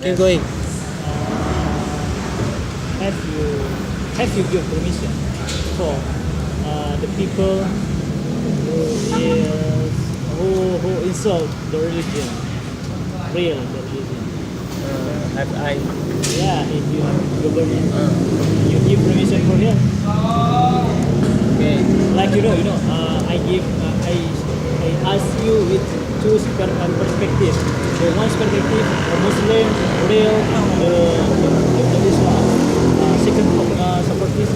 Keep going. Have you give permission for the people who insult the religion, real the religion? Have I? Yeah, if you have government, you give permission for him. Okay. Like I ask you with two perspective. The one perspective, the Muslim, real, the Islam. Second perspective,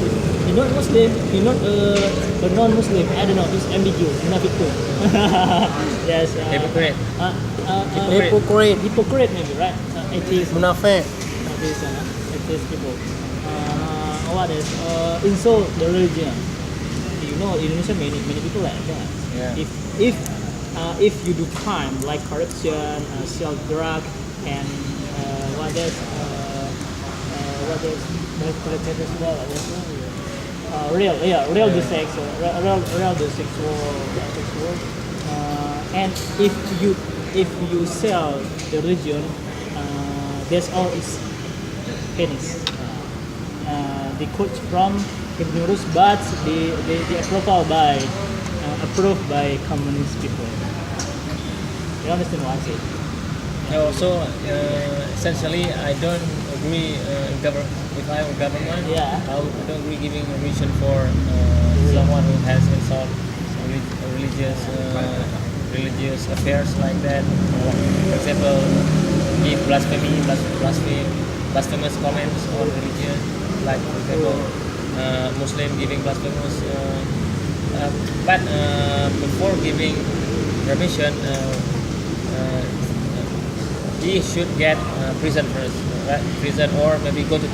you're not Muslim, you're not a non-Muslim. I don't know. It's ambiguous. Munafik too. Yes. Hypocrite. Hypocrite maybe, right? Atheist. Munafik. Atheist people. What is insult the religion? You know, Indonesia many people like that. Yeah. If you do crime like corruption, sell drug, and what else? Real the sexual. And if you sell the religion, that's all is finished. The quote from Ibn Rus, but the approved by communist people. You understand what I say? Also, essentially, I don't agree. If I'm a government, Yeah. I don't agree giving a reason for someone who has insulted religious affairs like that. For example, give blasphemous comments on religion, like for example, Muslim giving blasphemous. But before giving permission, he should get prison first, right? Prison or maybe go to